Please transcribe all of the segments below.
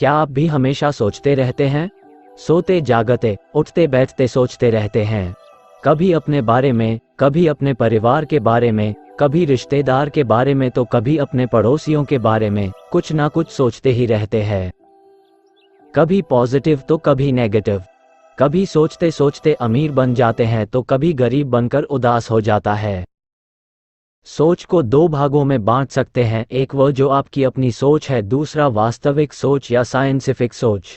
क्या आप भी हमेशा सोचते रहते हैं? सोते जागते, उठते बैठते सोचते रहते हैं। कभी अपने बारे में, कभी अपने परिवार के बारे में, कभी रिश्तेदार के बारे में तो कभी अपने पड़ोसियों के बारे में, कुछ ना कुछ सोचते ही रहते हैं। कभी पॉजिटिव तो कभी नेगेटिव। कभी सोचते सोचते अमीर बन जाते हैं तो कभी गरीब बनकर उदास हो जाता है। सोच को दो भागों में बांट सकते हैं, एक वो जो आपकी अपनी सोच है, दूसरा वास्तविक सोच या साइंटिफिक सोच।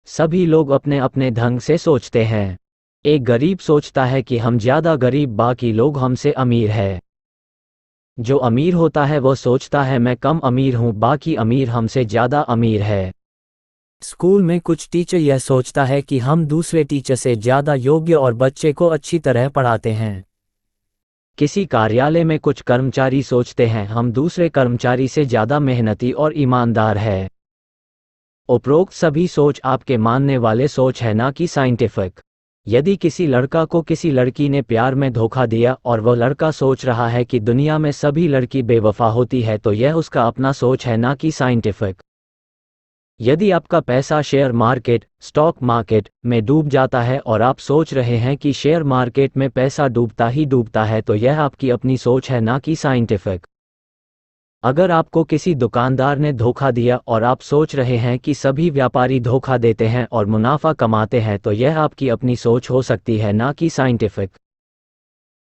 सभी लोग अपने अपने ढंग से सोचते हैं। एक गरीब सोचता है कि हम ज्यादा गरीब, बाकी लोग हमसे अमीर है। जो अमीर होता है वो सोचता है मैं कम अमीर हूं, बाकी अमीर हमसे ज्यादा अमीर है। स्कूल में कुछ टीचर यह सोचता है कि हम दूसरे टीचर से ज्यादा योग्य और बच्चे को अच्छी तरह पढ़ाते हैं। किसी कार्यालय में कुछ कर्मचारी सोचते हैं हम दूसरे कर्मचारी से ज्यादा मेहनती और ईमानदार है। उपरोक्त सभी सोच आपके मानने वाले सोच है, ना कि साइंटिफिक। यदि किसी लड़का को किसी लड़की ने प्यार में धोखा दिया और वह लड़का सोच रहा है कि दुनिया में सभी लड़की बेवफा होती है तो यह उसका अपना सोच है, ना कि साइंटिफिक। यदि आपका पैसा शेयर मार्केट, स्टॉक मार्केट में डूब जाता है और आप सोच रहे हैं कि शेयर मार्केट में पैसा डूबता ही डूबता है तो यह आपकी अपनी सोच है, ना कि साइंटिफिक। अगर आपको किसी दुकानदार ने धोखा दिया और आप सोच रहे हैं कि सभी व्यापारी धोखा देते हैं और मुनाफा कमाते हैं तो यह आपकी अपनी सोच हो सकती है, ना कि साइंटिफिक।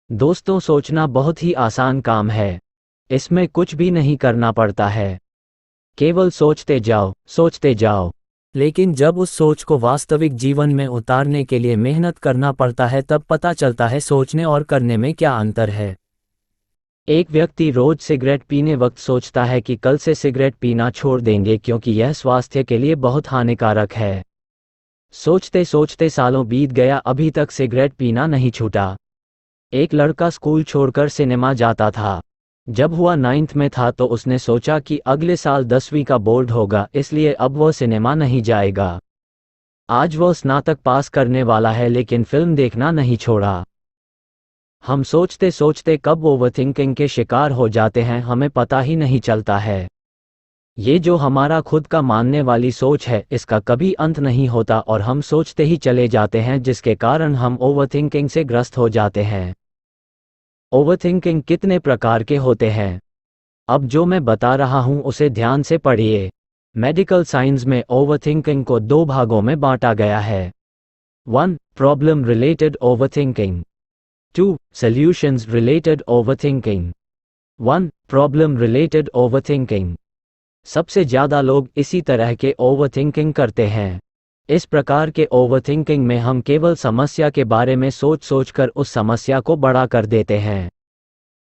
दोस्तों, सोचना बहुत ही आसान काम है। इसमें कुछ भी नहीं करना पड़ता है, केवल सोचते जाओ, सोचते जाओ। लेकिन जब उस सोच को वास्तविक जीवन में उतारने के लिए मेहनत करना पड़ता है तब पता चलता है सोचने और करने में क्या अंतर है। एक व्यक्ति रोज सिगरेट पीने वक्त सोचता है कि कल से सिगरेट पीना छोड़ देंगे क्योंकि यह स्वास्थ्य के लिए बहुत हानिकारक है। सोचते सोचते सालों बीत गया, अभी तक सिगरेट पीना नहीं छूटा। एक लड़का स्कूल छोड़कर सिनेमा जाता था। जब हुआ 9th में था तो उसने सोचा कि अगले साल 10वीं का बोर्ड होगा, इसलिए अब वह सिनेमा नहीं जाएगा। आज वह स्नातक पास करने वाला है लेकिन फिल्म देखना नहीं छोड़ा। हम सोचते सोचते कब ओवरथिंकिंग के शिकार हो जाते हैं हमें पता ही नहीं चलता है। ये जो हमारा खुद का मानने वाली सोच है इसका कभी अंत नहीं होता और हम सोचते ही चले जाते हैं, जिसके कारण हम ओवरथिंकिंग से ग्रस्त हो जाते हैं। ओवरथिंकिंग कितने प्रकार के होते हैं? अब जो मैं बता रहा हूं उसे ध्यान से पढ़िए। मेडिकल साइंस में ओवरथिंकिंग को दो भागों में बांटा गया है। 1. Problem related overthinking. 2. Solutions related overthinking. 1. Problem related overthinking. सबसे ज्यादा लोग इसी तरह के ओवरथिंकिंग करते हैं। इस प्रकार के ओवरथिंकिंग में हम केवल समस्या के बारे में सोच सोचकर उस समस्या को बड़ा कर देते हैं।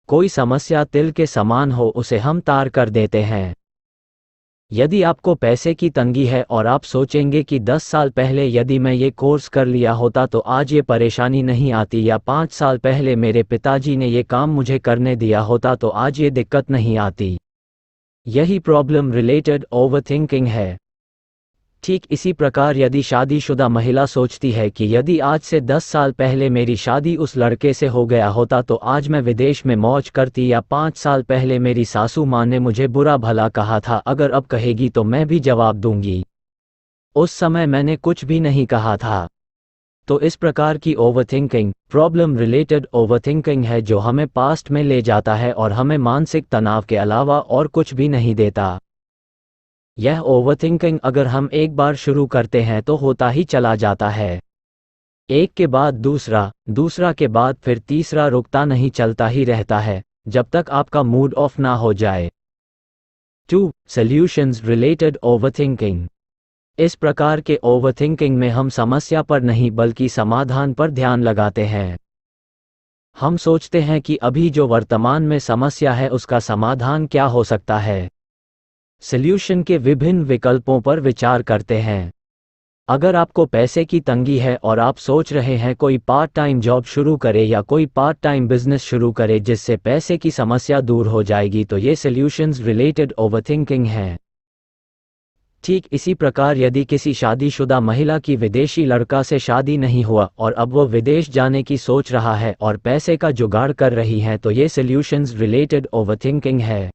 कोई समस्या तिल के समान हो उसे हम तार कर देते हैं। यदि आपको पैसे की तंगी है और आप सोचेंगे कि 10 साल पहले यदि मैं ये कोर्स कर लिया होता तो आज ये परेशानी नहीं आती, या 5 साल पहले मेरे पिताजी ने ये काम मुझे करने दिया होता तो आज ये दिक्कत नहीं आती। यही प्रॉब्लम रिलेटेड ओवरथिंकिंग है। ठीक इसी प्रकार यदि शादीशुदा महिला सोचती है कि यदि आज से 10 साल पहले मेरी शादी उस लड़के से हो गया होता तो आज मैं विदेश में मौज करती, या 5 साल पहले मेरी सासू माँ ने मुझे बुरा भला कहा था, अगर अब कहेगी तो मैं भी जवाब दूंगी, उस समय मैंने कुछ भी नहीं कहा था। तो इस प्रकार की ओवरथिंकिंग प्रॉब्लम रिलेटेड ओवरथिंकिंग है जो हमें पास्ट में ले जाता है और हमें मानसिक तनाव के अलावा और कुछ भी नहीं देता। यह ओवरथिंकिंग अगर हम एक बार शुरू करते हैं तो होता ही चला जाता है। एक के बाद दूसरा, दूसरा के बाद फिर तीसरा, रुकता नहीं, चलता ही रहता है जब तक आपका मूड ऑफ ना हो जाए। 2. Solutions related overthinking. इस प्रकार के ओवरथिंकिंग में हम समस्या पर नहीं बल्कि समाधान पर ध्यान लगाते हैं। हम सोचते हैं कि अभी जो वर्तमान में समस्या है उसका समाधान क्या हो सकता है। सॉल्यूशन के विभिन्न विकल्पों पर विचार करते हैं। अगर आपको पैसे की तंगी है और आप सोच रहे हैं कोई पार्ट टाइम जॉब शुरू करे या कोई पार्ट टाइम बिजनेस शुरू करे जिससे पैसे की समस्या दूर हो जाएगी तो ये सॉल्यूशंस रिलेटेड ओवरथिंकिंग है। ठीक इसी प्रकार यदि किसी शादीशुदा महिला की विदेशी लड़का से शादी नहीं हुआ और अब वो विदेश जाने की सोच रहा है और पैसे का जुगाड़ कर रही है तो ये सॉल्यूशंस रिलेटेड ओवरथिंकिंग है।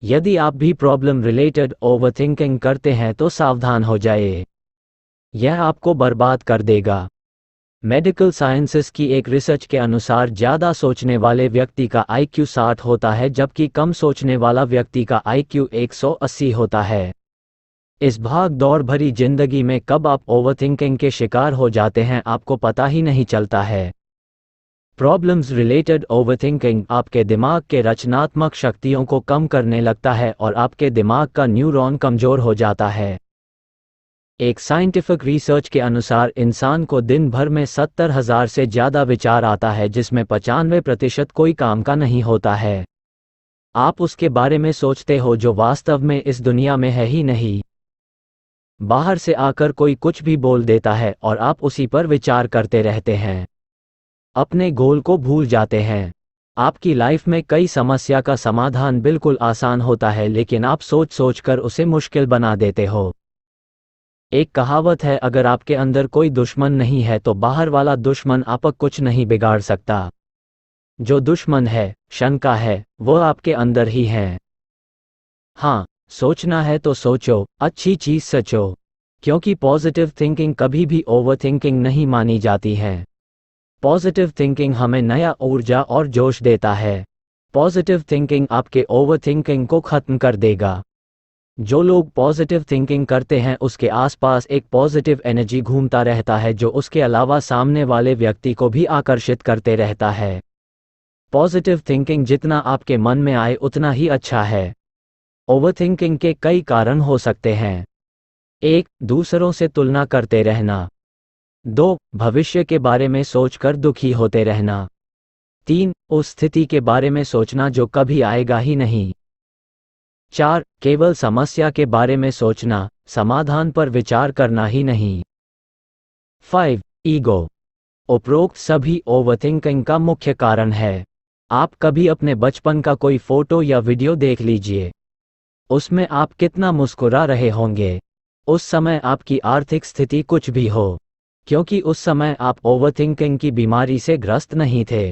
यदि आप भी प्रॉब्लम रिलेटेड ओवरथिंकिंग करते हैं तो सावधान हो जाइए, यह आपको बर्बाद कर देगा। मेडिकल साइंसेस की एक रिसर्च के अनुसार ज़्यादा सोचने वाले व्यक्ति का IQ 60 होता है, जबकि कम सोचने वाला व्यक्ति का IQ 180 होता है। इस भाग दौड़ भरी जिंदगी में कब आप ओवरथिंकिंग के शिकार हो जाते हैं आपको पता ही नहीं चलता है। प्रॉब्लम्स रिलेटेड ओवरथिंकिंग आपके दिमाग के रचनात्मक शक्तियों को कम करने लगता है और आपके दिमाग का न्यूरॉन कमज़ोर हो जाता है। एक साइंटिफिक रिसर्च के अनुसार इंसान को दिन भर में 70,000 से ज़्यादा विचार आता है, जिसमें 95% कोई काम का नहीं होता है। आप उसके बारे में सोचते हो जो वास्तव में इस दुनिया में है ही नहीं। बाहर से आकर कोई कुछ भी बोल देता है और आप उसी पर विचार करते रहते हैं, अपने गोल को भूल जाते हैं। आपकी लाइफ में कई समस्या का समाधान बिल्कुल आसान होता है, लेकिन आप सोच सोच कर उसे मुश्किल बना देते हो। एक कहावत है, अगर आपके अंदर कोई दुश्मन नहीं है तो बाहर वाला दुश्मन आपको कुछ नहीं बिगाड़ सकता। जो दुश्मन है, शंका है, वो आपके अंदर ही है। हाँ, सोचना है तो सोचो, अच्छी चीज सोचो, क्योंकि पॉजिटिव थिंकिंग कभी भी ओवर थिंकिंग नहीं मानी जाती है। पॉजिटिव थिंकिंग हमें नया ऊर्जा और जोश देता है। पॉजिटिव थिंकिंग आपके ओवर थिंकिंग को खत्म कर देगा। जो लोग पॉजिटिव थिंकिंग करते हैं उसके आसपास एक पॉजिटिव एनर्जी घूमता रहता है, जो उसके अलावा सामने वाले व्यक्ति को भी आकर्षित करते रहता है। पॉजिटिव थिंकिंग जितना आपके मन में आए उतना ही अच्छा है। ओवरथिंकिंग के कई कारण हो सकते हैं। 1. दूसरों से तुलना करते रहना। 2. भविष्य के बारे में सोचकर दुखी होते रहना। 3. उस स्थिति के बारे में सोचना जो कभी आएगा ही नहीं। 4. केवल समस्या के बारे में सोचना, समाधान पर विचार करना ही नहीं। 5. ईगो। उपरोक्त सभी ओवरथिंकिंग का मुख्य कारण है। आप कभी अपने बचपन का कोई फोटो या वीडियो देख लीजिए, उसमें आप कितना मुस्कुरा रहे होंगे। उस समय आपकी आर्थिक स्थिति कुछ भी हो, क्योंकि उस समय आप ओवरथिंकिंग की बीमारी से ग्रस्त नहीं थे।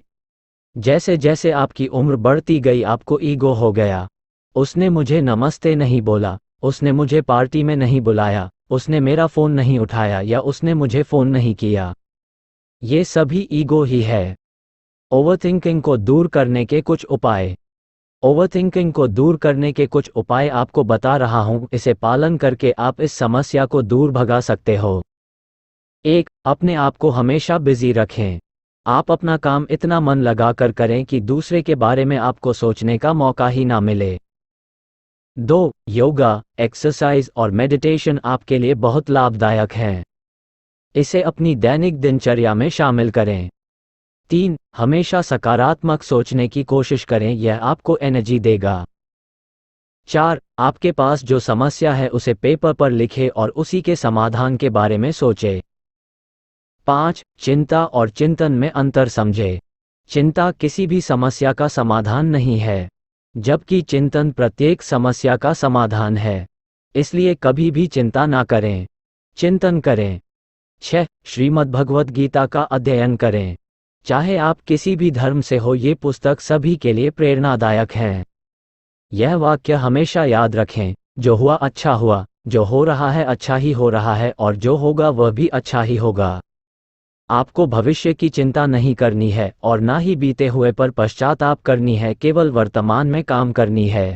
जैसे जैसे आपकी उम्र बढ़ती गई आपको ईगो हो गया। उसने मुझे नमस्ते नहीं बोला, उसने मुझे पार्टी में नहीं बुलाया, उसने मेरा फ़ोन नहीं उठाया या उसने मुझे फ़ोन नहीं किया। ये सभी ईगो ही है। ओवरथिंकिंग को दूर करने के कुछ उपाय। ओवरथिंकिंग को दूर करने के कुछ उपाय आपको बता रहा हूं, इसे पालन करके आप इस समस्या को दूर भगा सकते हो। 1. अपने आप को हमेशा बिजी रखें। आप अपना काम इतना मन लगाकर करें कि दूसरे के बारे में आपको सोचने का मौका ही ना मिले। 2. योगा, एक्सरसाइज और मेडिटेशन आपके लिए बहुत लाभदायक हैं। इसे अपनी दैनिक दिनचर्या में शामिल करें। 3. हमेशा सकारात्मक सोचने की कोशिश करें, यह आपको एनर्जी देगा। 4. आपके पास जो समस्या है उसे पेपर पर लिखें और उसी के समाधान के बारे में सोचें। 5. चिंता और चिंतन में अंतर समझें। चिंता किसी भी समस्या का समाधान नहीं है, जबकि चिंतन प्रत्येक समस्या का समाधान है। इसलिए कभी भी चिंता ना करें, चिंतन करें। 6. श्रीमद् भगवद गीता का अध्ययन करें। चाहे आप किसी भी धर्म से हो, ये पुस्तक सभी के लिए प्रेरणादायक है। यह वाक्य हमेशा याद रखें, जो हुआ अच्छा हुआ, जो हो रहा है अच्छा ही हो रहा है और जो होगा वह भी अच्छा ही होगा। आपको भविष्य की चिंता नहीं करनी है और ना ही बीते हुए पर पश्चाताप करनी है, केवल वर्तमान में काम करनी है।